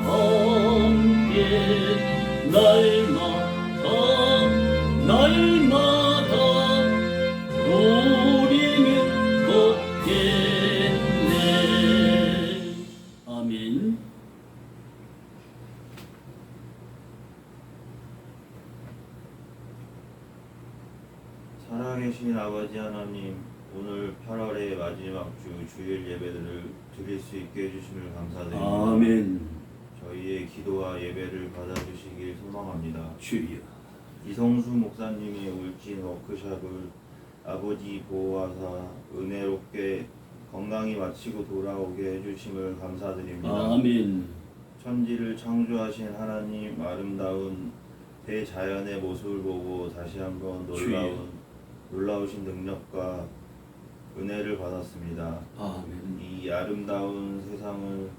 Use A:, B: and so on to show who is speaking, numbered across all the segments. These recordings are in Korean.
A: 함께 날마다 날마다 우리는 걷겠네. 아멘.
B: 살아계신 아버지 하나님, 오늘 8월의 마지막 주 주일 예배들을 드릴 수 있게 해주심을 감사드립니다.
A: 아멘.
B: 저희의 기도와 예배를 받아주시길 소망합니다.
A: 주여.
B: 이성수 목사님의 울진 워크숍을 아버지 보호하사 은혜롭게 건강히 마치고 돌아오게 해주심을 감사드립니다.
A: 아멘.
B: 천지를 창조하신 하나님, 아름다운 대자연의 모습을 보고 다시 한번 놀라우신 능력과 은혜를 받았습니다.
A: 아멘.
B: 이 아름다운 세상을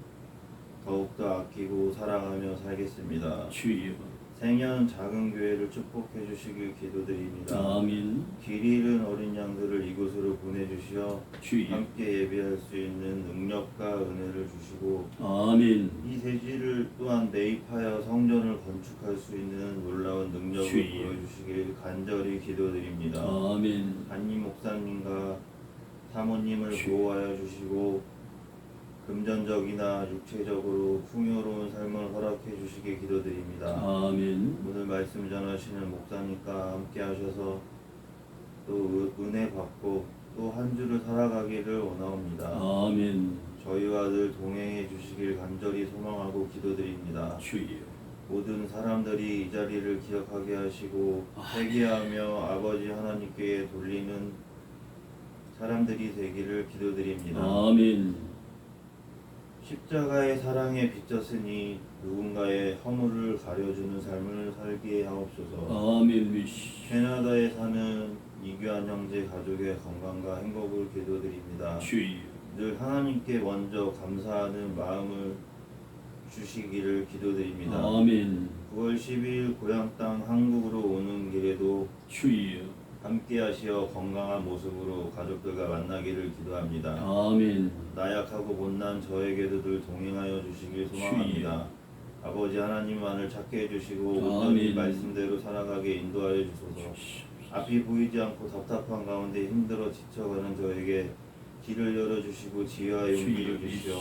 B: 더욱더 아끼고 사랑하며 살겠습니다.
A: 주여.
B: 생년 작은 교회를 축복해 주시길 기도드립니다.
A: 아멘.
B: 길 잃은 어린 양들을 이곳으로 보내주시어
A: 주여.
B: 함께 예배할 수 있는 능력과 은혜를 주시고,
A: 아멘.
B: 이 세지를 또한 매입하여 성전을 건축할 수 있는 놀라운 능력을
A: 주여.
B: 보여주시길 간절히 기도드립니다.
A: 아멘.
B: 한임 목사님과 사모님을
A: 주여.
B: 보호하여 주시고 금전적이나 육체적으로 풍요로운 삶을 허락해 주시길 기도드립니다.
A: 아멘.
B: 오늘 말씀 전하시는 목사님과 함께 하셔서 또 은혜 받고 또 한 주를 살아가기를 원하옵니다.
A: 아멘.
B: 저희와 늘 동행해 주시길 간절히 소망하고 기도드립니다.
A: 주여.
B: 모든 사람들이 이 자리를 기억하게 하시고 회개하며 아버지 하나님께 돌리는 사람들이 되기를 기도드립니다.
A: 아멘.
B: 십자가의 사랑에 빚졌으니 누군가의 허물을 가려주는 삶을 살게 하옵소서.
A: 아멘.
B: 캐나다에 사는 이규환 형제 가족의 건강과 행복을 기도드립니다.
A: 주여.
B: 늘 하나님께 먼저 감사하는 마음을 주시기를 기도드립니다.
A: 아멘.
B: 9월 10일 고향 땅 한국으로 오는 길에도
A: 주여.
B: 함께 하시어 건강한 모습으로 가족들과 만나기를 기도합니다.
A: 아멘.
B: 나약하고 못난 저에게도 늘 동행하여 주시길 소망합니다. 아버지 하나님만을 찾게 해주시고 온전히
A: 아멘.
B: 말씀대로 살아가게 인도하여 주소서. 앞이 보이지 않고 답답한 가운데 힘들어 지쳐가는 저에게 길을 열어주시고 지혜와 용기를 주시어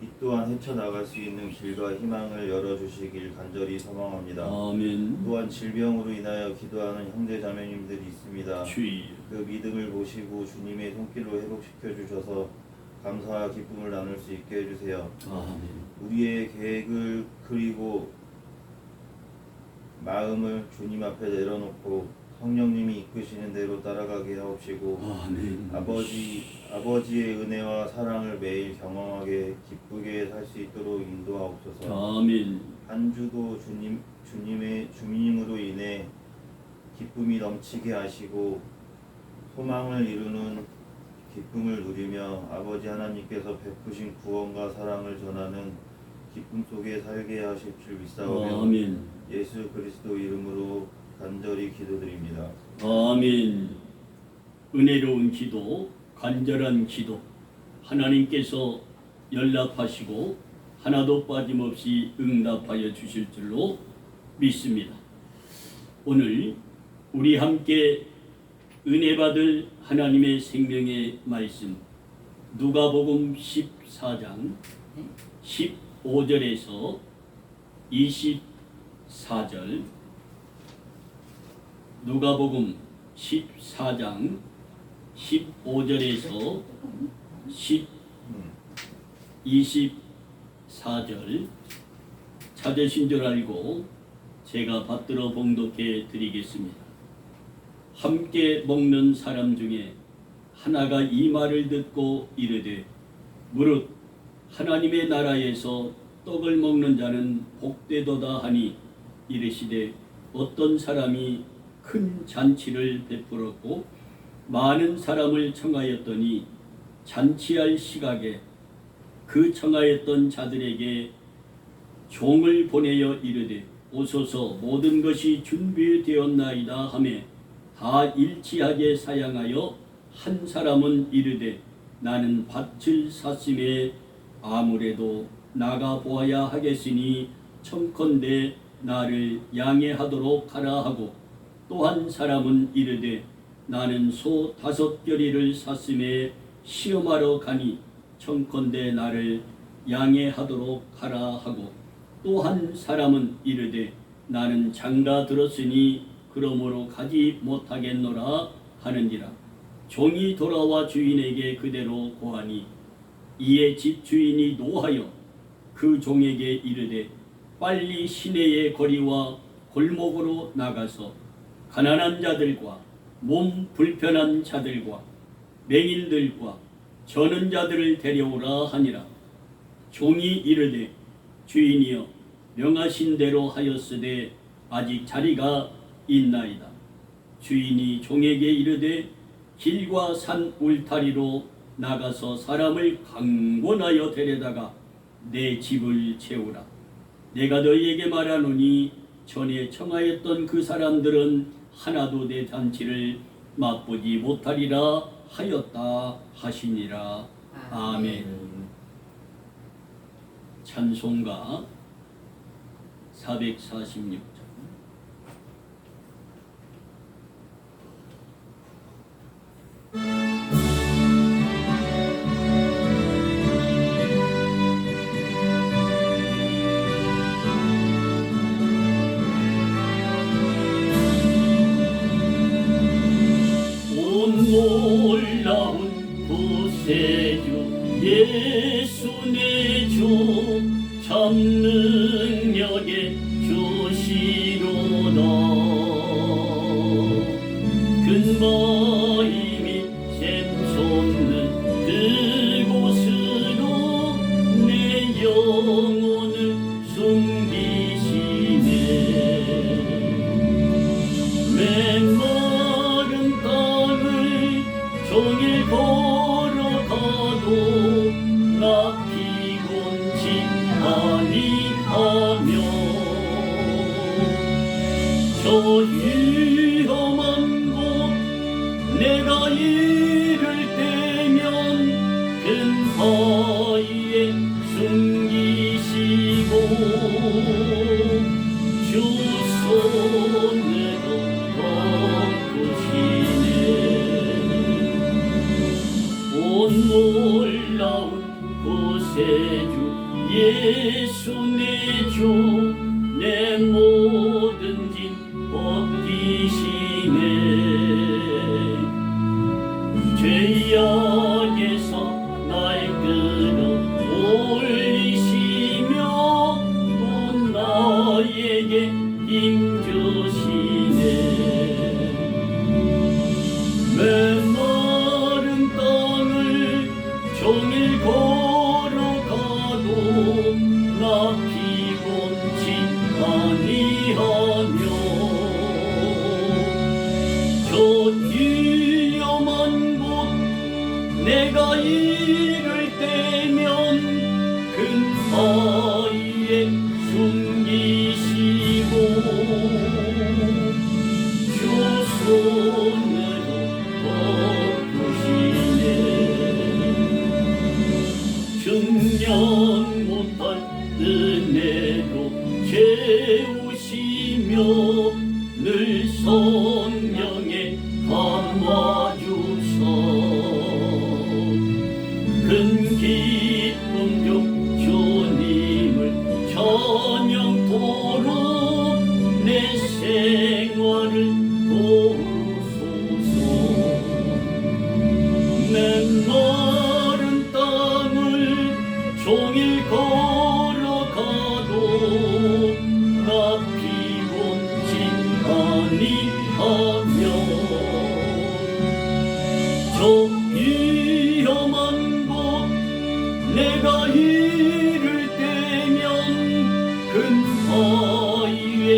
B: 이 또한 헤쳐나갈 수 있는 길과 희망을 열어주시길 간절히 소망합니다.
A: 아멘.
B: 또한 질병으로 인하여 기도하는 형제 자매님들이 있습니다.
A: 주여.
B: 그 믿음을 보시고 주님의 손길로 회복시켜 주셔서 감사와 기쁨을 나눌 수 있게 해주세요.
A: 아멘.
B: 우리의 계획을 그리고 마음을 주님 앞에 내려놓고 성령님이 이끄시는 대로 따라가게 하옵시고,
A: 아멘.
B: 아버지의 은혜와 사랑을 매일 경험하게 기쁘게 살 수 있도록 인도하옵소서.
A: 아멘.
B: 한 주도 주님의 주님으로 인해 기쁨이 넘치게 하시고 소망을 이루는 기쁨을 누리며 아버지 하나님께서 베푸신 구원과 사랑을 전하는 기쁨 속에 살게 하실 줄 믿사오며
A: 아멘.
B: 예수 그리스도 이름으로 간절히 기도드립니다.
A: 아멘. 은혜로운 기도, 간절한 기도, 하나님께서 연락하시고 하나도 빠짐없이 응답하여 주실 줄로 믿습니다. 오늘 우리 함께 은혜 받을 하나님의 생명의 말씀, 누가복음 14장 15절에서 24절, 누가복음 14장 15절에서 24절 찾으신 줄 알고 제가 받들어 봉독해 드리겠습니다. 함께 먹는 사람 중에 하나가 이 말을 듣고 이르되 무릇 하나님의 나라에서 떡을 먹는 자는 복되도다 하니 이르시되 어떤 사람이 큰 잔치를 베풀었고 많은 사람을 청하였더니 잔치할 시각에 그 청하였던 자들에게 종을 보내어 이르되 오소서 모든 것이 준비되었나이다 하매 다 일치하게 사양하여 한 사람은 이르되 나는 밭을 샀음에 아무래도 나가 보아야 하겠으니 청컨대 나를 양해하도록 하라 하고, 또 한 사람은 이르되 나는 소 5겨리를 샀음에 시험하러 가니 청컨대 나를 양해하도록 하라 하고, 또 한 사람은 이르되 나는 장가 들었으니 그러므로 가지 못하겠노라 하느니라. 종이 돌아와 주인에게 그대로 고하니 이에 집 주인이 노하여 그 종에게 이르되 빨리 시내의 거리와 골목으로 나가서 가난한 자들과 몸 불편한 자들과 맹인들과 저는 자들을 데려오라 하니라. 종이 이르되 주인이여 명하신 대로 하였으되 아직 자리가 있나이다. 주인이 종에게 이르되 길과 산 울타리로 나가서 사람을 강권하여 데려다가 내 집을 채우라. 내가 너희에게 말하노니 전에 청하였던 그 사람들은 하나도 내 잔치를 맛보지 못하리라 하였다 하시니라. 아멘. 찬송가 446장. 놀라운 구세주 예수 내 주 참 능력의 주시로다. 근거이 및 샘솟는 그곳으로 내 영혼을 숨기시네. 메마른 땅을 종일 걸어가도 나 피곤치 아니하며 저 위험한 곳 내가 이를 때면 근사이에 숨기시고 주 손으로 덮으시네. 온 놀라운 구세주 예수 내 주 내 모든 짐 벗기시네. 죄악에서 날 끌어 올리시며 또 나에게 힘 주시네. 메마른 땅을 종일 걸어가도 나 피곤치 아니하며 저 위험한 곳 내가 이를 때면 근사이에 숨기시고 주 손으로 덮으시네. 증량 못할 은혜로 채우시며 늘 성령에 감화주사 큰 기쁨 중 주님을 찬양토록 내 생활을 도우소서. 메마른 땅을 종일 걸어가도 나 피곤치 아니하며 저 위험한 곳 내가 이를 때면 근사이에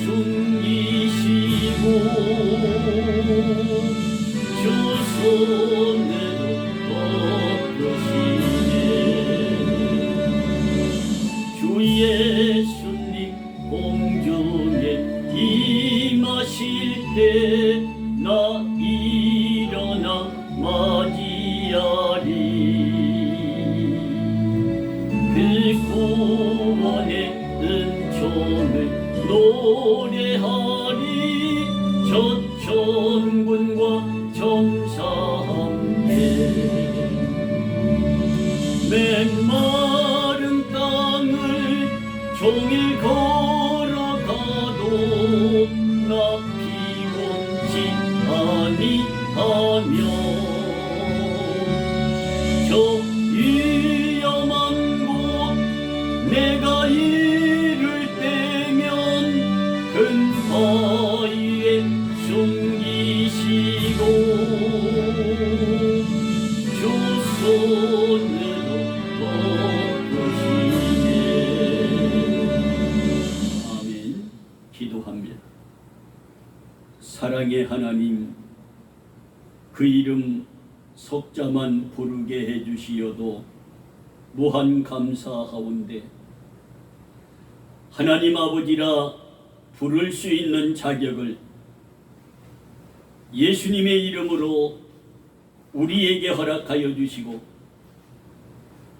A: 숨기시고 주 손으로 덮으시네. 주 예수님 영광을 노래하리 저 천군과 천사 함께 메마른 땅을 종일 걸어가도 나 피곤치 아니하며 저 위험한 곳 내가 이를 때면 큰 바위에 숨기시고 주 손으로 덮으시네. 아멘. 기도합니다. 사랑의 하나님, 그 이름 석자만 부르게 해주시어도 무한 감사하온데 하나님 아버지라 부를 수 있는 자격을 예수님의 이름으로 우리에게 허락하여 주시고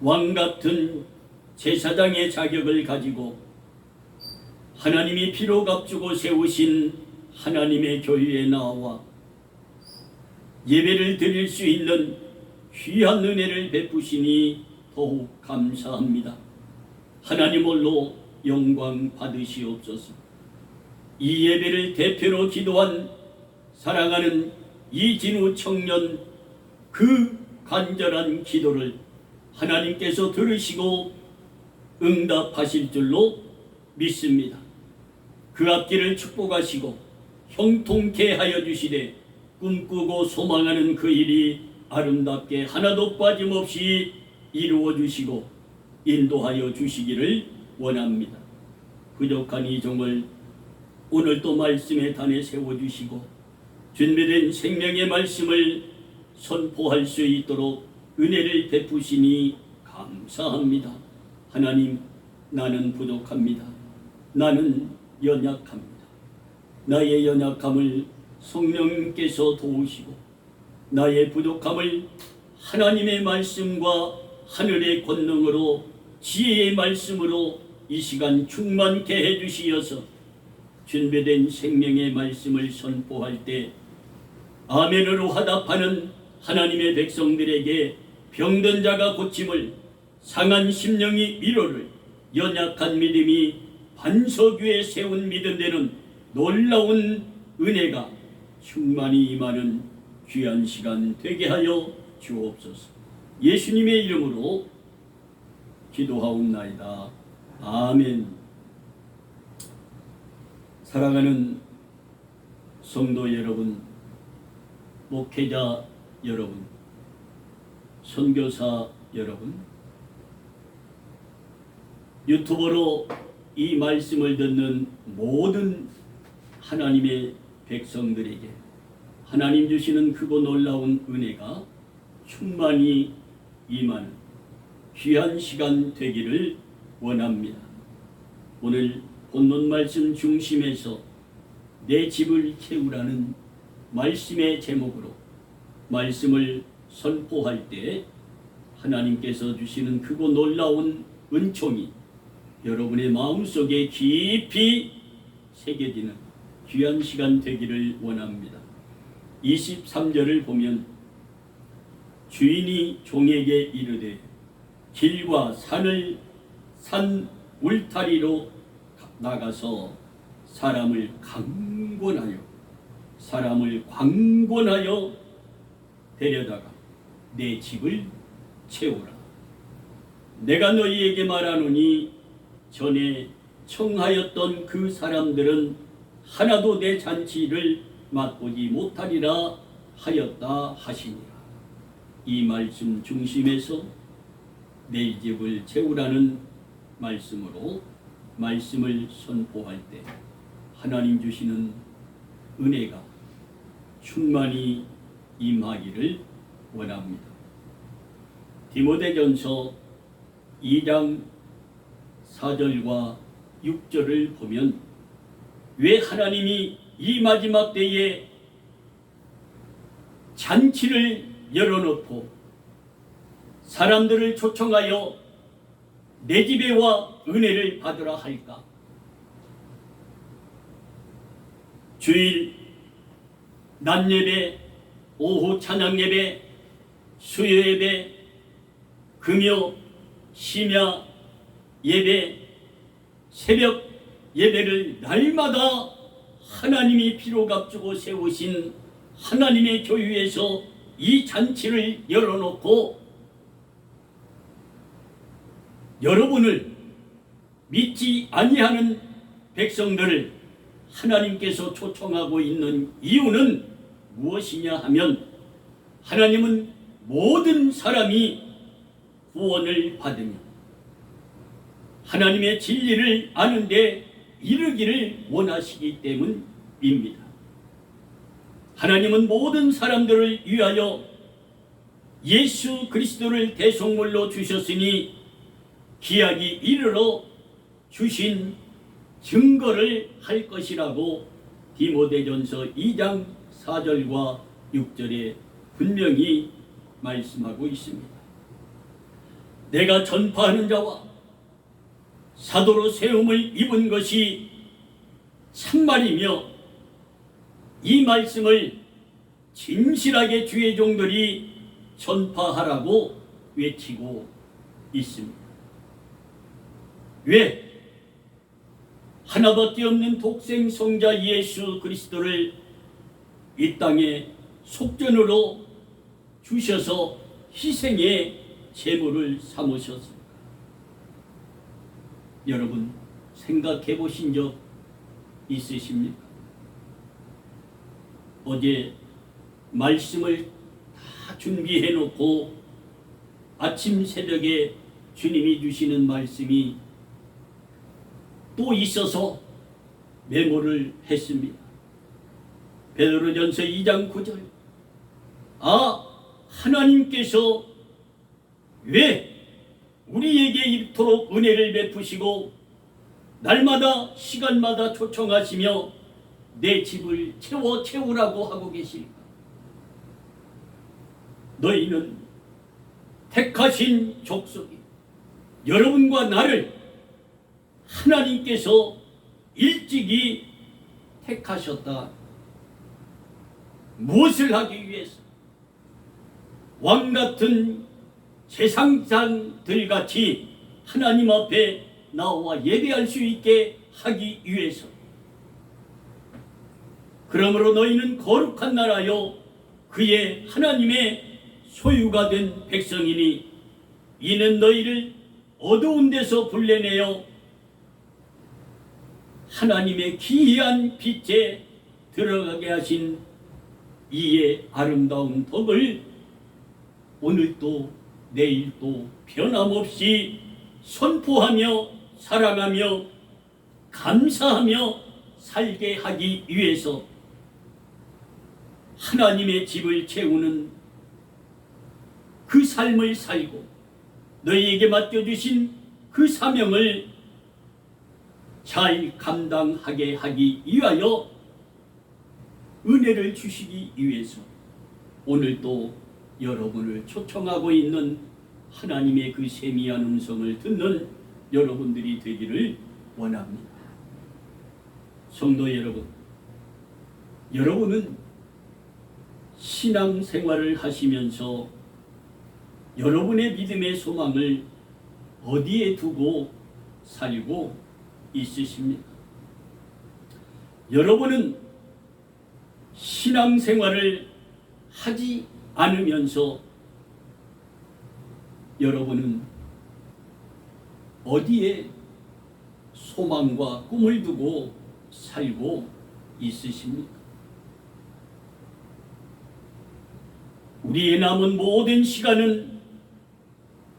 A: 왕같은 제사장의 자격을 가지고 하나님이 피로 값주고 세우신 하나님의 교회에 나와 예배를 드릴 수 있는 귀한 은혜를 베푸시니 더욱 감사합니다. 하나님 홀로 영광 받으시옵소서. 이 예배를 대표로 기도한 사랑하는 이진우 청년 그 간절한 기도를 하나님께서 들으시고 응답하실 줄로 믿습니다. 그 앞길을 축복하시고 형통케 하여 주시되 꿈꾸고 소망하는 그 일이 아름답게 하나도 빠짐없이 이루어 주시고 인도하여 주시기를 원합니다. 부족한 이 종을 오늘도 말씀의 단에 세워주시고 준비된 생명의 말씀을 선포할 수 있도록 은혜를 베푸시니 감사합니다. 하나님, 나는 부족합니다. 나는 연약합니다. 나의 연약함을 성령님께서 도우시고 나의 부족함을 하나님의 말씀과 하늘의 권능으로 지혜의 말씀으로 이 시간 충만케 해주시어서 준비된 생명의 말씀을 선포할 때 아멘으로 화답하는 하나님의 백성들에게 병든 자가 고침을, 상한 심령이 위로를, 연약한 믿음이 반석 위에 세운 믿음 되는 놀라운 은혜가 충만히 임하는 귀한 시간 되게 하여 주옵소서. 예수님의 이름으로 기도하옵나이다. 아멘. 사랑하는 성도 여러분, 목회자 여러분, 선교사 여러분, 유튜버로 이 말씀을 듣는 모든 하나님의 백성들에게 하나님 주시는 크고 놀라운 은혜가 충만히 임하는 귀한 시간 되기를 원합니다. 오늘 본문 말씀 중심에서 내 집을 채우라는 말씀의 제목으로 말씀을 선포할 때 하나님께서 주시는 크고 놀라운 은총이 여러분의 마음속에 깊이 새겨지는 귀한 시간 되기를 원합니다. 23절을 보면 주인이 종에게 이르되 길과 산 울타리로 나가서 사람을 강권하여 데려다가 내 집을 채우라. 내가 너희에게 말하노니 전에 청하였던 그 사람들은 하나도 내 잔치를 맛보지 못하리라 하였다 하시니라. 이 말씀 중심에서 내 집을 채우라는 말씀으로 말씀을 선포할 때 하나님 주시는 은혜가 충만히 임하기를 원합니다. 디모데전서 2장 4절과 6절을 보면 왜 하나님이 이 마지막 때에 잔치를 열어놓고 사람들을 초청하여 내 집에 와 은혜를 받으라 할까? 주일 낮 예배, 오후 찬양 예배, 수요 예배, 금요 심야 예배, 새벽 예배를 날마다 하나님이 피로 값주고 세우신 하나님의 교회에서 이 잔치를 열어놓고 여러분을 믿지 아니하는 백성들을 하나님께서 초청하고 있는 이유는 무엇이냐 하면 하나님은 모든 사람이 구원을 받으며 하나님의 진리를 아는데 이르기를 원하시기 때문입니다. 하나님은 모든 사람들을 위하여 예수 그리스도를 대속물로 주셨으니 기약이 이르러 주신 증거를 할 것이라고 디모데전서 2장 4절과 6절에 분명히 말씀하고 있습니다. 내가 전파하는 자와 사도로 세움을 입은 것이 참말이며 이 말씀을 진실하게 주의 종들이 전파하라고 외치고 있습니다. 왜? 하나밖에 없는 독생 성자 예수 그리스도를 이 땅에 속전으로 주셔서 희생의 제물을 삼으셨습니다. 여러분 생각해 보신 적 있으십니까? 어제 말씀을 다 준비해 놓고 아침 새벽에 주님이 주시는 말씀이 또 있어서 메모를 했습니다. 베드로전서 2장 9절. 하나님께서 왜 우리에게 이토록 은혜를 베푸시고 날마다 시간마다 초청하시며 내 집을 채우라고 하고 계실까? 너희는 택하신 족속이 여러분과 나를 하나님께서 일찍이 택하셨다. 무엇을 하기 위해서? 왕같은 제사장들같이 하나님 앞에 나와 예배할 수 있게 하기 위해서. 그러므로 너희는 거룩한 나라요 그의 하나님의 소유가 된 백성이니 이는 너희를 어두운 데서 불러내어 하나님의 기이한 빛에 들어가게 하신 이의 아름다운 덕을 오늘도 내일도 변함없이 선포하며 사랑하며 감사하며 살게 하기 위해서 하나님의 집을 채우는 그 삶을 살고 너희에게 맡겨주신 그 사명을 잘 감당하게 하기 위하여 은혜를 주시기 위해서 오늘도 여러분을 초청하고 있는 하나님의 그 세미한 음성을 듣는 여러분들이 되기를 원합니다. 성도 여러분, 여러분은 신앙생활을 하시면서 여러분의 믿음의 소망을 어디에 두고 살고 있으십니까? 여러분은 신앙생활을 하지 않으면서 여러분은 어디에 소망과 꿈을 두고 살고 있으십니까? 우리의 남은 모든 시간은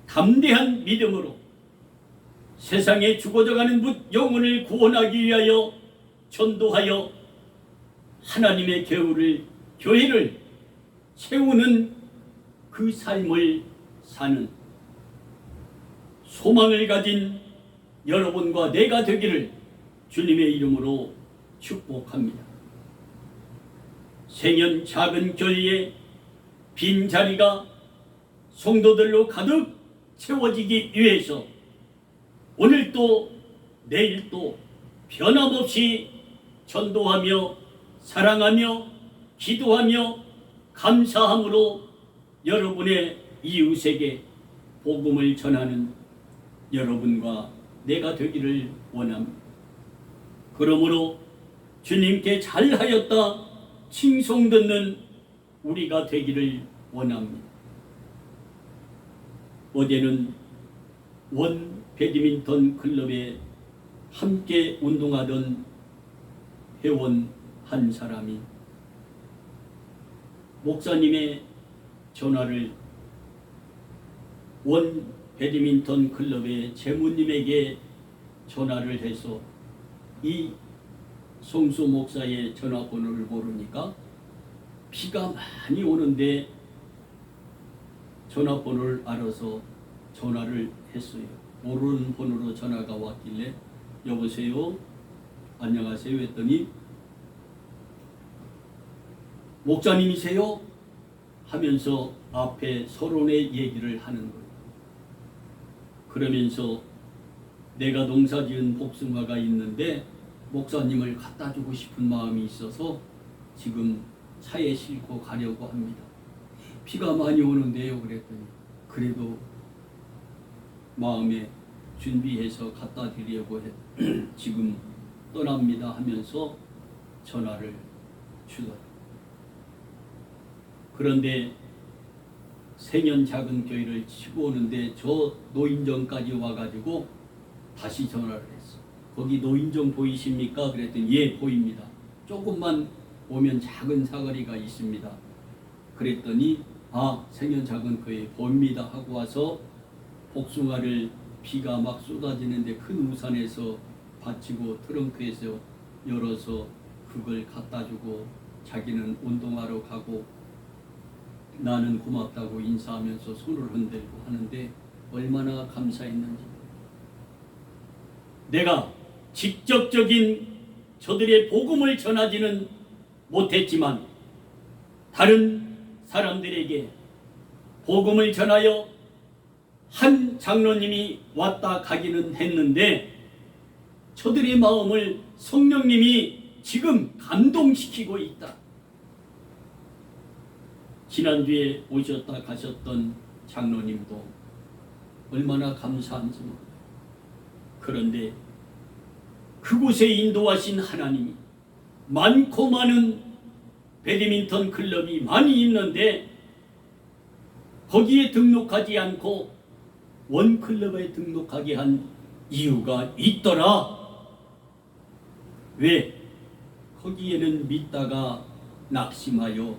A: 담대한 믿음으로 세상에 죽어져가는 영혼을 구원하기 위하여 전도하여 하나님의 교회를 채우는 그 삶을 사는 소망을 가진 여러분과 내가 되기를 주님의 이름으로 축복합니다. 생연 작은 교회에 빈 자리가 성도들로 가득 채워지기 위해서 오늘도 내일도 변함없이 전도하며 사랑하며 기도하며 감사함으로 여러분의 이웃에게 복음을 전하는 여러분과 내가 되기를 원합니다. 그러므로 주님께 잘하였다 칭송 듣는 우리가 되기를 원합니다. 어제는 원 배드민턴 클럽에 함께 운동하던 회원 한 사람이 목사님의 전화를 원 배드민턴 클럽의 재무님에게 전화를 해서 이 송수 목사의 전화번호를 모르니까 비가 많이 오는데 전화번호를 알아서 전화를 했어요. 모르는 번호로 전화가 왔길래 여보세요? 안녕하세요? 했더니 목사님이세요? 하면서 앞에 서론의 얘기를 하는 거예요. 그러면서 내가 농사지은 복숭아가 있는데 목사님을 갖다 주고 싶은 마음이 있어서 지금 차에 싣고 가려고 합니다. 비가 많이 오는데요. 그랬더니 그래도 마음에 준비해서 갖다 드리려고 지금 떠납니다 하면서 전화를 주더라고요. 그런데 생년 작은 교회를 치고 오는데 저 노인정까지 와가지고 다시 전화를 했어. 거기 노인정 보이십니까? 그랬더니 예 보입니다. 조금만 오면 작은 사거리가 있습니다. 그랬더니 아 생년 작은 교회 보입니다 하고 와서 복숭아를 비가 막 쏟아지는데 큰 우산에서 받치고 트렁크에서 열어서 그걸 갖다 주고 자기는 운동하러 가고 나는 고맙다고 인사하면서 손을 흔들고 하는데 얼마나 감사했는지. 내가 직접적인 저들의 복음을 전하지는 못했지만 다른 사람들에게 복음을 전하여 한 장로님이 왔다 가기는 했는데 저들의 마음을 성령님이 지금 감동시키고 있다. 지난주에 오셨다 가셨던 장로님도 얼마나 감사한지 모릅니다. 그런데 그곳에 인도하신 하나님이 많고 많은 배드민턴 클럽이 많이 있는데 거기에 등록하지 않고 원 클럽에 등록하게 한 이유가 있더라. 왜? 거기에는 믿다가 낙심하여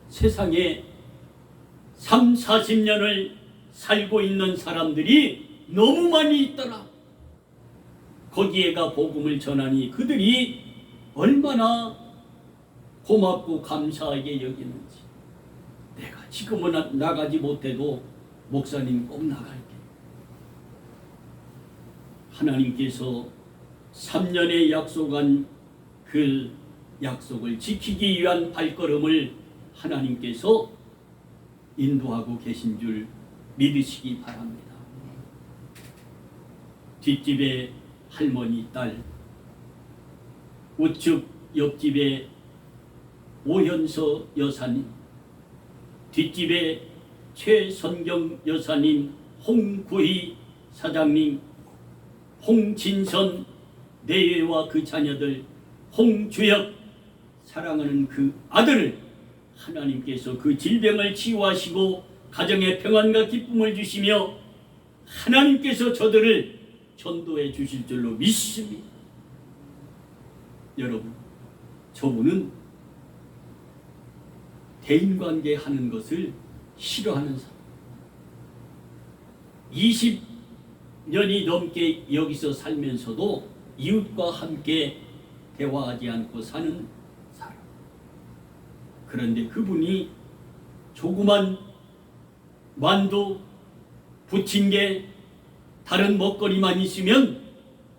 A: 세상에 30-40년을 살고 있는 사람들이 너무 많이 있더라. 거기에가 복음을 전하니 그들이 얼마나 고맙고 감사하게 여기는지. 내가 지금은 나가지 못해도 목사님 꼭 나갈게. 하나님께서 3년에 약속한 그 약속을 지키기 위한 발걸음을 하나님께서 인도하고 계신 줄 믿으시기 바랍니다. 뒷집에 할머니 딸, 우측 옆집에 오현서 여사님, 뒷집에 최선경 여사님, 홍구희 사장님, 홍진선 내외와 그 자녀들, 홍주혁 사랑하는 그 아들을 하나님께서 그 질병을 치유하시고 가정의 평안과 기쁨을 주시며 하나님께서 저들을 전도해 주실 줄로 믿습니다. 여러분, 저분은 대인관계 하는 것을 싫어하는 사람. 20년이 넘게 여기서 살면서도 이웃과 함께 대화하지 않고 사는 사람. 그런데 그분이 조그만 만두, 부침개, 다른 먹거리만 있으면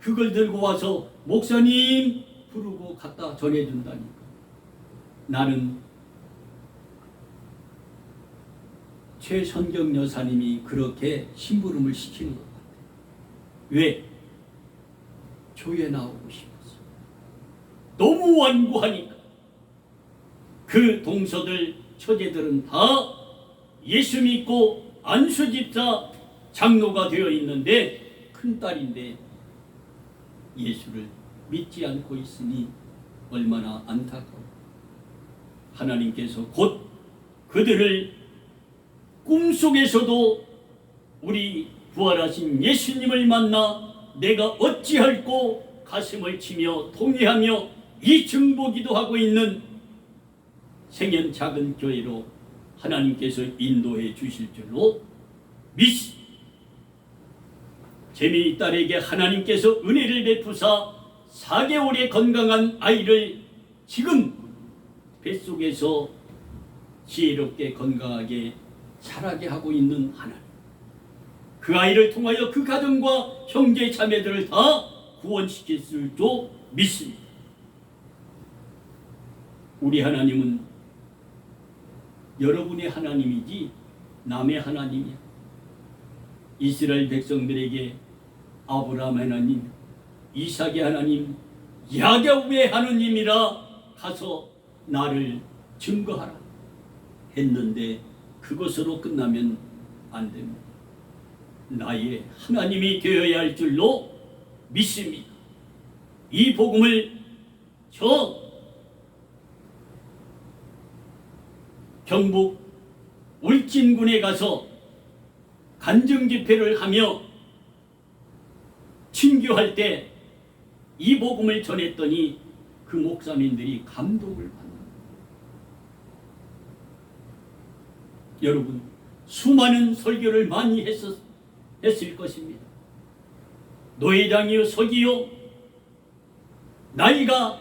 A: 그걸 들고 와서 목사님 부르고 갖다 전해준다니까. 나는 최선경 여사님이 그렇게 심부름을 시키는 것 같아요. 왜? 교회 나오고 싶어서. 너무 완고하니까. 그 동서들 처제들은 다 예수 믿고 안수집사 장로가 되어 있는데 큰딸인데 예수를 믿지 않고 있으니 얼마나 안타까워. 하나님께서 곧 그들을 꿈속에서도 우리 부활하신 예수님을 만나 내가 어찌할꼬 가슴을 치며 통회하며 이 증보기도 하고 있는 생연 작은 교회로 하나님께서 인도해 주실 줄로 믿습니다. 재미 딸에게 하나님께서 은혜를 베푸사 4개월의 건강한 아이를 지금 뱃속에서 지혜롭게 건강하게 자라게 하고 있는 하나님, 그 아이를 통하여 그 가정과 형제 자매들을 다 구원시킬 줄 믿습니다. 우리 하나님은 여러분의 하나님이지 남의 하나님이야. 이스라엘 백성들에게 아브라함 하나님, 이삭의 하나님, 야곱의 하나님이라 가서 나를 증거하라 했는데 그것으로 끝나면 안 됩니다. 나의 하나님이 되어야 할 줄로 믿습니다. 이 복음을 저 경북 울진군에 가서 간증 집회를 하며 친교할 때 이 복음을 전했더니 그 목사님들이 감동을 받는. 여러분, 수많은 설교를 많이 했을 것입니다. 노회장이요, 서기요, 나이가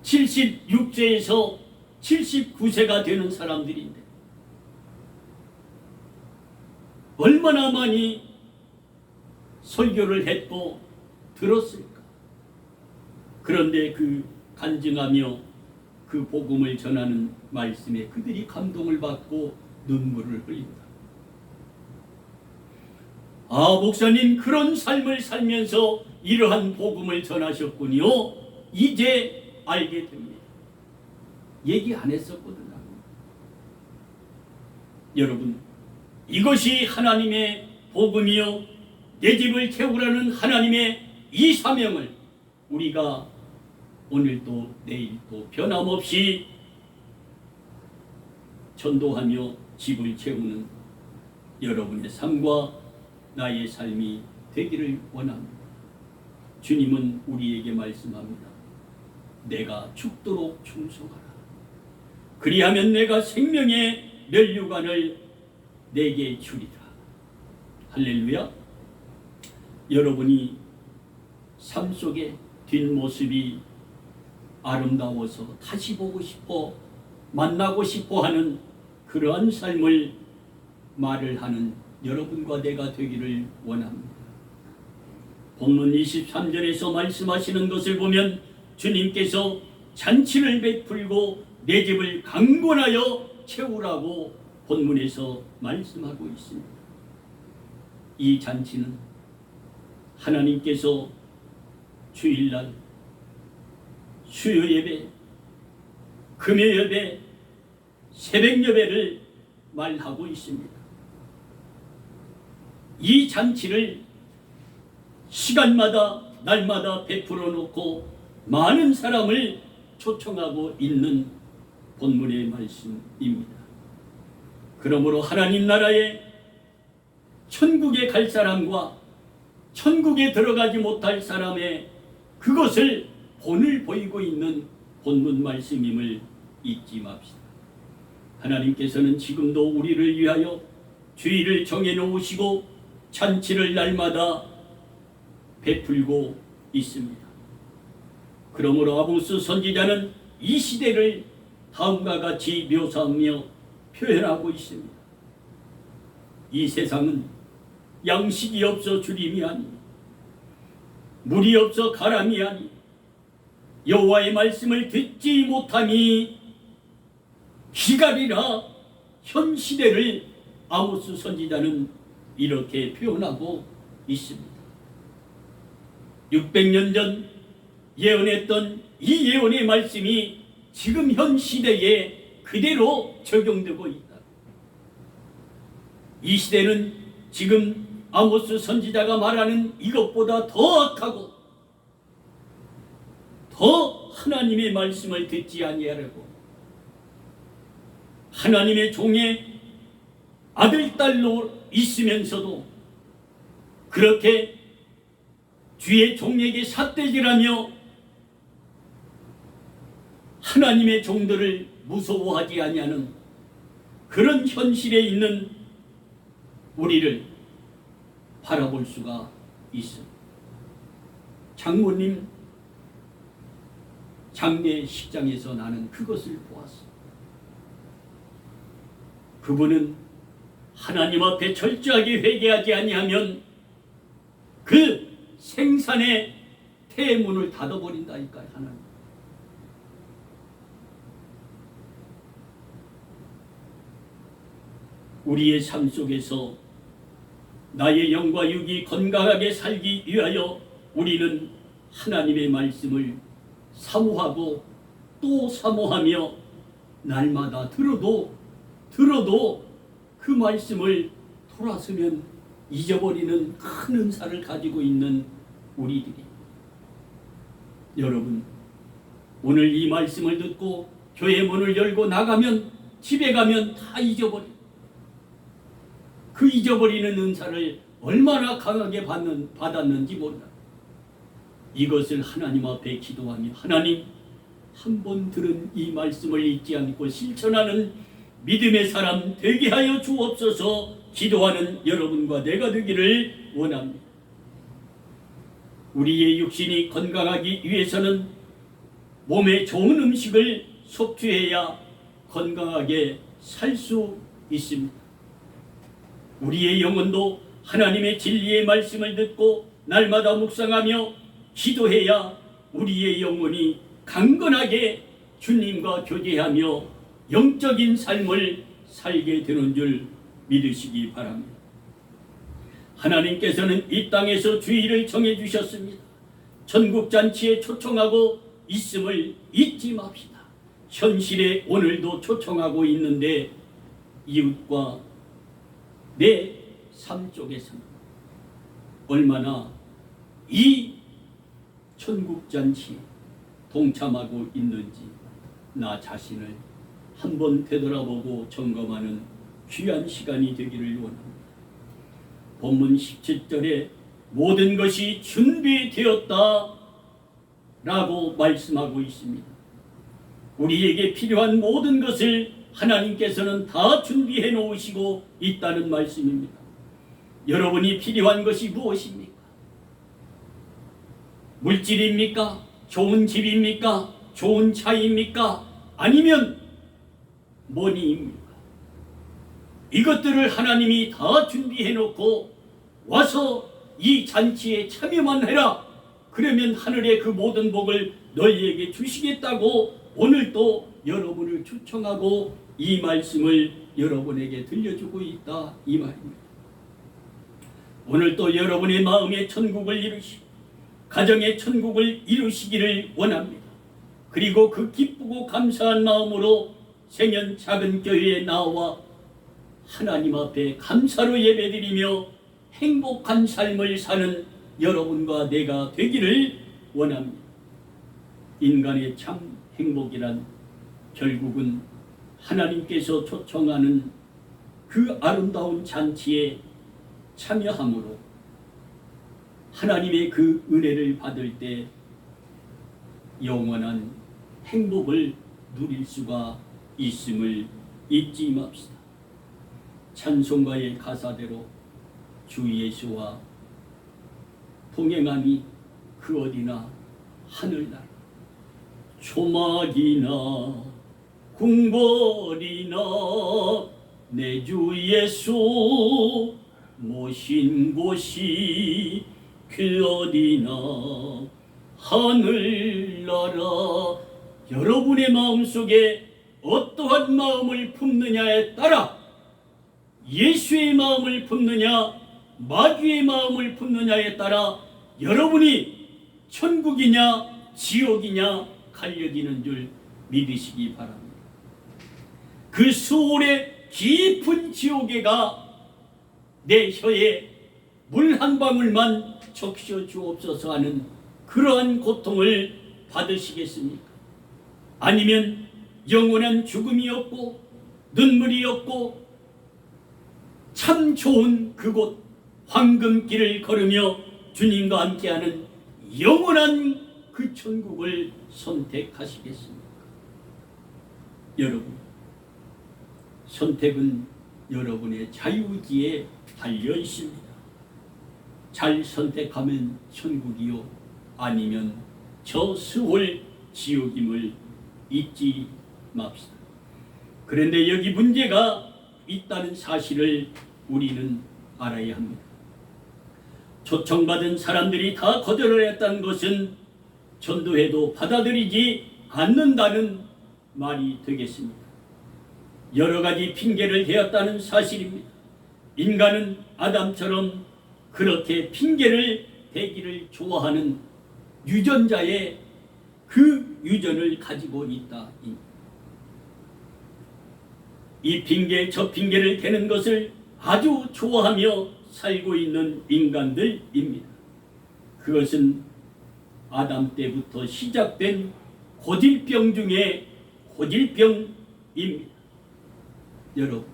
A: 76세에서 79세가 되는 사람들인데 얼마나 많이 설교를 했고 들었을까? 그런데 그 간증하며 그 복음을 전하는 말씀에 그들이 감동을 받고 눈물을 흘린다. 아, 목사님 그런 삶을 살면서 이러한 복음을 전하셨군요. 이제 알게 됩니다. 얘기 안 했었거든요. 여러분, 이것이 하나님의 복음이요, 내 집을 채우라는 하나님의 이 사명을 우리가 오늘도 내일도 변함없이 전도하며 집을 채우는 여러분의 삶과 나의 삶이 되기를 원합니다. 주님은 우리에게 말씀합니다. 내가 죽도록 충성하라. 그리하면 내가 생명의 면류관을 내게 주리라. 할렐루야. 여러분이 삶 속에 뒷모습이 아름다워서 다시 보고 싶어 만나고 싶어 하는 그러한 삶을 말을 하는 여러분과 내가 되기를 원합니다. 본문 23절에서 말씀하시는 것을 보면 주님께서 잔치를 베풀고 내 집을 강권하여 채우라고 본문에서 말씀하고 있습니다. 이 잔치는 하나님께서 주일날 수요 예배, 금요 예배, 새벽 예배를 말하고 있습니다. 이 잔치를 시간마다 날마다 베풀어 놓고 많은 사람을 초청하고 있는 본문의 말씀입니다. 그러므로 하나님 나라에 천국에 갈 사람과 천국에 들어가지 못할 사람의 그것을 본을 보이고 있는 본문 말씀임을 잊지 맙시다. 하나님께서는 지금도 우리를 위하여 주일을 정해놓으시고 잔치를 날마다 베풀고 있습니다. 그러므로 아모스 선지자는 이 시대를 다음과 같이 묘사하며 표현하고 있습니다. 이 세상은 양식이 없어 주림이 아니, 물이 없어 가람이 아니, 여호와의 말씀을 듣지 못함이 기갈이라. 현 시대를 아모스 선지자는 이렇게 표현하고 있습니다. 600년 전 예언했던 이 예언의 말씀이 지금 현 시대에 그대로 적용되고 있다. 이 시대는 지금 아모스 선지자가 말하는 이것보다 더 악하고 더 하나님의 말씀을 듣지 아니하려고 하나님의 종의 아들, 딸로 있으면서도 그렇게 주의 종에게 삿대질하며 하나님의 종들을 무서워하지 아니하는 그런 현실에 있는 우리를 바라볼 수가 있습니다. 장모님 장례식장에서 나는 그것을 보았어. 그분은 하나님 앞에 철저하게 회개하지 아니하면 그 생산의 태문을 닫아버린다니까요. 하나님. 우리의 삶 속에서 나의 영과 육이 건강하게 살기 위하여 우리는 하나님의 말씀을 사모하고 또 사모하며 날마다 들어도 그 말씀을 돌아서면 잊어버리는 큰 은사를 가지고 있는 우리들이, 여러분 오늘 이 말씀을 듣고 교회 문을 열고 나가면 집에 가면 다 잊어버려. 그 잊어버리는 은사를 얼마나 강하게 받았는지 몰라. 이것을 하나님 앞에 기도하며 하나님, 한 번 들은 이 말씀을 잊지 않고 실천하는 믿음의 사람 되게 하여 주옵소서. 기도하는 여러분과 내가 되기를 원합니다. 우리의 육신이 건강하기 위해서는 몸에 좋은 음식을 섭취해야 건강하게 살 수 있습니다. 우리의 영혼도 하나님의 진리의 말씀을 듣고 날마다 묵상하며 기도해야 우리의 영혼이 강건하게 주님과 교제하며 영적인 삶을 살게 되는 줄 믿으시기 바랍니다. 하나님께서는 이 땅에서 주의를 정해 주셨습니다. 전국잔치에 초청하고 있음을 잊지 맙시다. 현실에 오늘도 초청하고 있는데 이웃과 내 삶 속에서는 얼마나 이 천국잔치에 동참하고 있는지 나 자신을 한번 되돌아보고 점검하는 귀한 시간이 되기를 원합니다. 본문 17절에 모든 것이 준비되었다 라고 말씀하고 있습니다. 우리에게 필요한 모든 것을 하나님께서는 다 준비해 놓으시고 있다는 말씀입니다. 여러분이 필요한 것이 무엇입니까? 물질입니까? 좋은 집입니까? 좋은 차입니까? 아니면 머니입니까? 이것들을 하나님이 다 준비해 놓고 와서 이 잔치에 참여만 해라. 그러면 하늘의 그 모든 복을 너희에게 주시겠다고 오늘 또 여러분을 초청하고 이 말씀을 여러분에게 들려주고 있다, 이 말입니다. 오늘 또 여러분의 마음에 천국을 이루시고 가정의 천국을 이루시기를 원합니다. 그리고 그 기쁘고 감사한 마음으로 생연 작은 교회에 나와 하나님 앞에 감사로 예배드리며 행복한 삶을 사는 여러분과 내가 되기를 원합니다. 인간의 참 행복이란 결국은 하나님께서 초청하는 그 아름다운 잔치에 참여함으로 하나님의 그 은혜를 받을 때 영원한 행복을 누릴 수가 있음을 잊지 맙시다. 찬송가의 가사대로 주 예수와 동행함이 그 어디나 하늘나라 초막이나 궁궐이나 내 주 예수 모신 곳이 그 어디나 하늘나라. 여러분의 마음속에 어떠한 마음을 품느냐에 따라 예수의 마음을 품느냐 마귀의 마음을 품느냐에 따라 여러분이 천국이냐 지옥이냐 갈려지는 줄 믿으시기 바랍니다. 그 수월의 깊은 지옥에가 내 혀에 물 한 방울만 적셔 주옵소서 하는 그러한 고통을 받으시겠습니까? 아니면 영원한 죽음이 없고 눈물이 없고 참 좋은 그곳 황금길을 걸으며 주님과 함께하는 영원한 그 천국을 선택하시겠습니까? 여러분, 선택은 여러분의 자유의지에 달려 있습니다. 잘 선택하면 천국이요, 아니면 저 수월 지옥임을 잊지 맙시다. 그런데 여기 문제가 있다는 사실을 우리는 알아야 합니다. 초청받은 사람들이 다 거절을 했다는 것은 전도해도 받아들이지 않는다는 말이 되겠습니다. 여러 가지 핑계를 대었다는 사실입니다. 인간은 아담처럼 그렇게 핑계를 대기를 좋아하는 유전자의 그 유전을 가지고 있다. 이 핑계 저 핑계를 대는 것을 아주 좋아하며 살고 있는 인간들입니다. 그것은 아담 때부터 시작된 고질병 중에 고질병입니다. 여러분,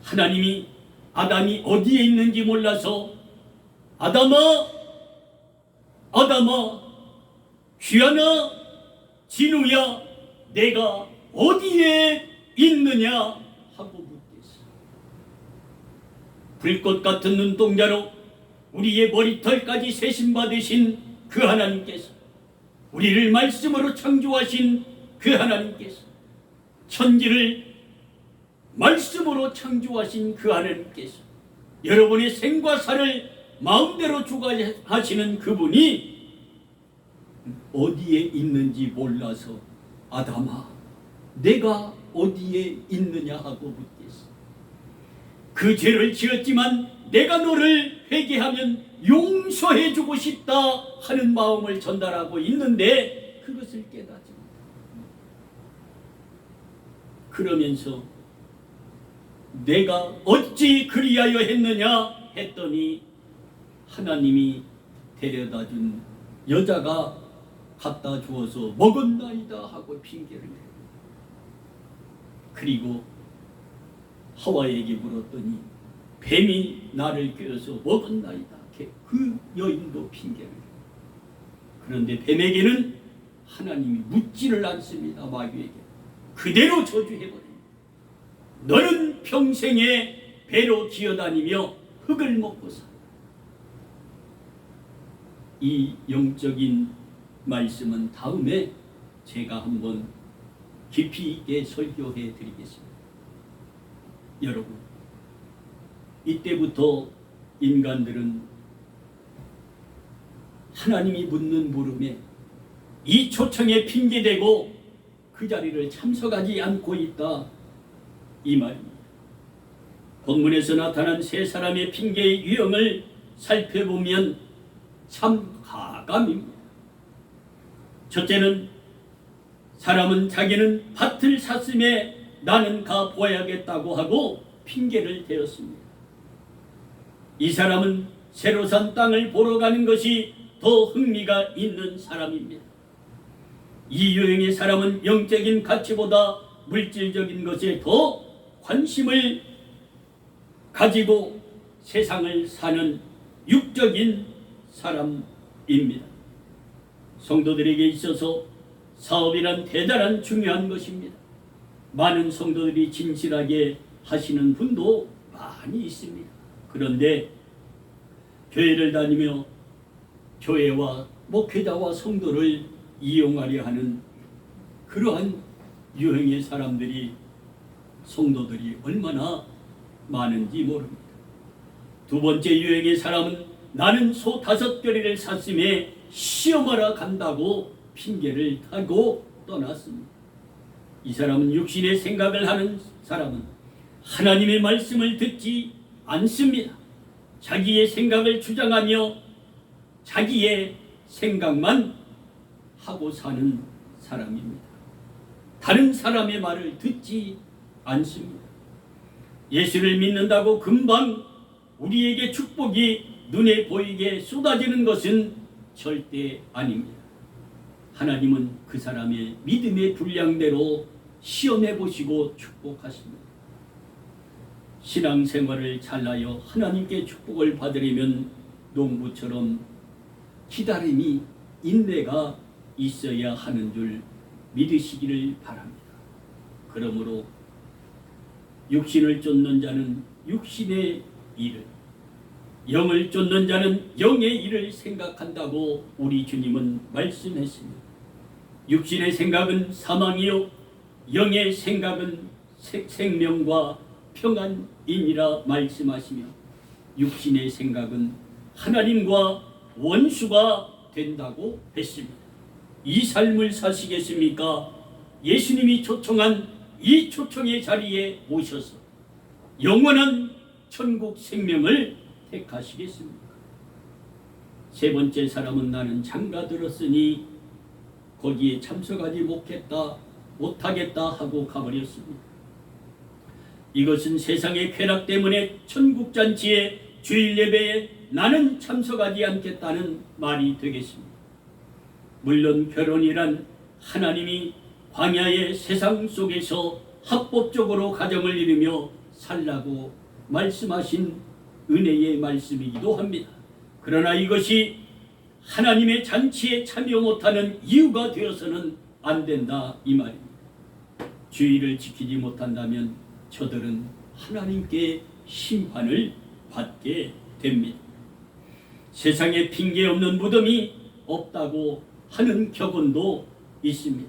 A: 하나님이 아담이 어디에 있는지 몰라서 아담아, 아담아, 휘하나, 진우야, 내가 어디에 있느냐 하고 묻겠어. 불꽃 같은 눈동자로 우리의 머리털까지 세심받으신 그 하나님께서, 우리를 말씀으로 창조하신 그 하나님께서, 천지를 말씀으로 창조하신 그 하나님께서, 여러분의 생과 살을 마음대로 주관하시는 그분이 어디에 있는지 몰라서 아담아, 내가 어디에 있느냐 하고 묻겠어. 그 죄를 지었지만 내가 너를 회개하면 용서해주고 싶다 하는 마음을 전달하고 있는데 그것을 깨닫지 못합니다. 그러면서 내가 어찌 그리하여 했느냐 했더니 하나님이 데려다준 여자가 갖다 주어서 먹었나이다 하고 핑계를 대고, 그리고 하와에게 물었더니 뱀이 나를 꿰어서 먹었나이다. 그 여인도 핑계를 대고, 그런데 뱀에게는 하나님이 묻지를 않습니다. 마귀에게 그대로 저주해버립니다. 너는 평생에 배로 기어다니며 흙을 먹고 살아. 이 영적인 말씀은 다음에 제가 한번 깊이 있게 설교해 드리겠습니다. 여러분, 이때부터 인간들은 하나님이 묻는 물음에 이 초청에 핑계대고 그 자리를 참석하지 않고 있다, 이 말입니다. 본문에서 나타난 세 사람의 핑계의 유형을 살펴보면 참 가감입니다. 첫째는 사람은 자기는 밭을 샀음에 나는 가 보아야겠다고 하고 핑계를 대었습니다. 이 사람은 새로 산 땅을 보러 가는 것이 더 흥미가 있는 사람입니다. 이 유형의 사람은 영적인 가치보다 물질적인 것에 더 관심을 가지고 세상을 사는 육적인 사람입니다. 성도들에게 있어서 사업이란 대단한 중요한 것입니다. 많은 성도들이 진실하게 하시는 분도 많이 있습니다. 그런데 교회를 다니며 교회와 목회자와 성도를 이용하려 하는 그러한 유형의 사람들이, 성도들이 얼마나 많은지 모릅니다. 두 번째 유형의 사람은 나는 소 5겨레를 샀음에 시험하러 간다고 핑계를 타고 떠났습니다. 이 사람은 육신의 생각을 하는 사람은 하나님의 말씀을 듣지 않습니다. 자기의 생각을 주장하며 자기의 생각만 하고 사는 사람입니다. 다른 사람의 말을 듣지 않습니다. 예수를 믿는다고 금방 우리에게 축복이 눈에 보이게 쏟아지는 것은 절대 아닙니다. 하나님은 그 사람의 믿음의 분량대로 시험해 보시고 축복하십니다. 신앙생활을 잘하여 하나님께 축복을 받으려면 농부처럼 기다림이, 인내가 있어야 하는 줄 믿으시기를 바랍니다. 그러므로 육신을 쫓는 자는 육신의 일을, 영을 쫓는 자는 영의 일을 생각한다고 우리 주님은 말씀했습니다. 육신의 생각은 사망이요 영의 생각은 생명과 평안이니라 말씀하시며, 육신의 생각은 하나님과 원수가 된다고 했습니다. 이 삶을 사시겠습니까? 예수님이 초청한 이 초청의 자리에 오셔서 영원한 천국 생명을 택하시겠습니까? 세 번째 사람은 나는 장가 들었으니 거기에 참석하지 못하겠다 하고 가버렸습니다. 이것은 세상의 쾌락 때문에 천국잔치에 주일 예배에 나는 참석하지 않겠다는 말이 되겠습니다. 물론 결혼이란 하나님이 광야의 세상 속에서 합법적으로 가정을 이루며 살라고 말씀하신 은혜의 말씀이기도 합니다. 그러나 이것이 하나님의 잔치에 참여 못하는 이유가 되어서는 안 된다 이 말입니다. 주의를 지키지 못한다면 저들은 하나님께 심판을 받게 됩니다. 세상에 핑계 없는 무덤이 없다고 하는 격언도 있습니다.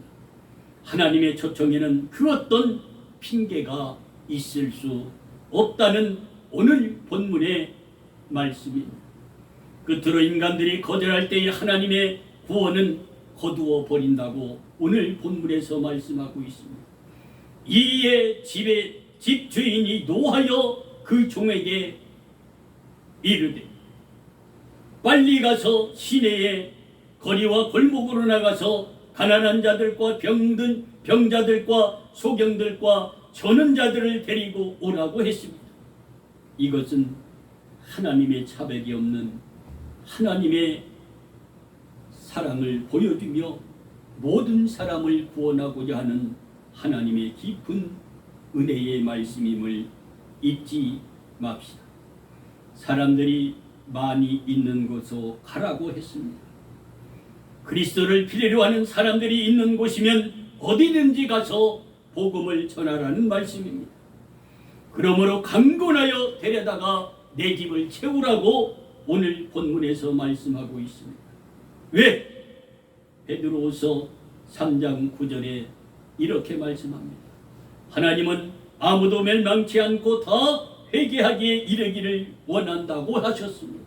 A: 하나님의 초청에는 그 어떤 핑계가 있을 수 없다는 오늘 본문의 말씀입니다. 끝으로 인간들이 거절할 때에 하나님의 구원은 거두어 버린다고 오늘 본문에서 말씀하고 있습니다. 이에 집주인이 노하여 그 종에게 이르되 빨리 가서 시내에 거리와 골목으로 나가서 가난한 자들과 병든 병자들과 소경들과 저는 자들을 데리고 오라고 했습니다. 이것은 하나님의 차별이 없는 하나님의 사랑을 보여주며 모든 사람을 구원하고자 하는 하나님의 깊은 은혜의 말씀임을 잊지 맙시다. 사람들이 많이 있는 곳으로 가라고 했습니다. 그리스도를 필요로 하는 사람들이 있는 곳이면 어디든지 가서 복음을 전하라는 말씀입니다. 그러므로 강권하여 데려다가 내 집을 채우라고 오늘 본문에서 말씀하고 있습니다. 왜? 베드로후서 3장 9절에 이렇게 말씀합니다. 하나님은 아무도 멸망치 않고 다 회개하기에 이르기를 원한다고 하셨습니다.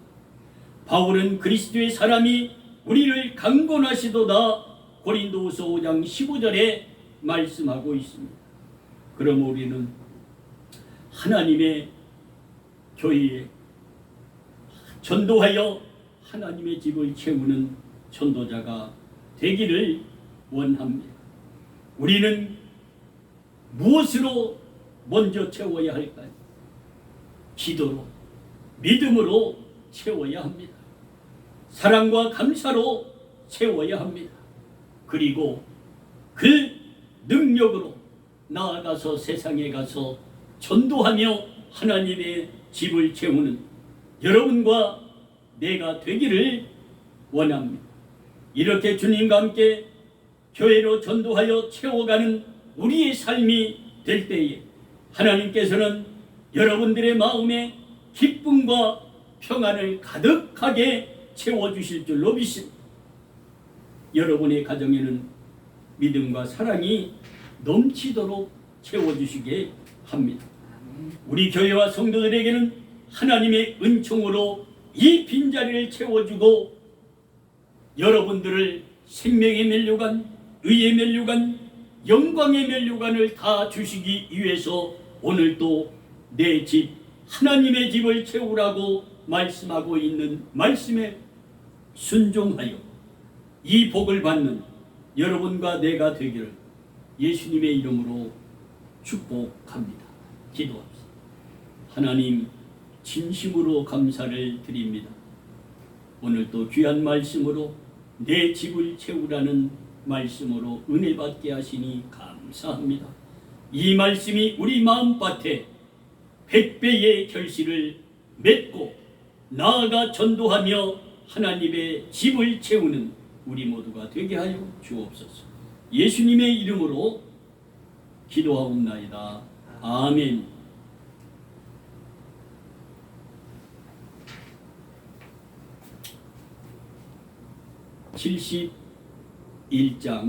A: 바울은 그리스도의 사람이 우리를 강권하시도다 고린도후서 5장 15절에 말씀하고 있습니다. 그럼 우리는 하나님의 교회에 전도하여 하나님의 집을 채우는 전도자가 되기를 원합니다. 우리는 무엇으로 먼저 채워야 할까요? 기도로, 믿음으로 채워야 합니다. 사랑과 감사로 채워야 합니다. 그리고 그 능력으로 나아가서 세상에 가서 전도하며 하나님의 집을 채우는 여러분과 내가 되기를 원합니다. 이렇게 주님과 함께 교회로 전도하여 채워가는 우리의 삶이 될 때에 하나님께서는 여러분들의 마음에 기쁨과 평안을 가득하게 채워주실 줄로 믿습니다. 여러분의 가정에는 믿음과 사랑이 넘치도록 채워주시게 합니다. 우리 교회와 성도들에게는 하나님의 은총으로 이 빈자리를 채워주고 여러분들을 생명의 면류관, 의의 면류관, 영광의 면류관을 다 주시기 위해서 오늘 또 내 집, 하나님의 집을 채우라고 말씀하고 있는 말씀에 순종하여 이 복을 받는 여러분과 내가 되기를 예수님의 이름으로 축복합니다. 기도합시다. 하나님, 진심으로 감사를 드립니다. 오늘 또 귀한 말씀으로 내 집을 채우라는 말씀으로 은혜 받게 하시니 감사합니다. 이 말씀이 우리 마음밭에 100배의 결실을 맺고 나아가 전도하며 하나님의 집을 채우는 우리 모두가 되게 하여 주옵소서. 예수님의 이름으로 기도하옵나이다. 아멘. 71장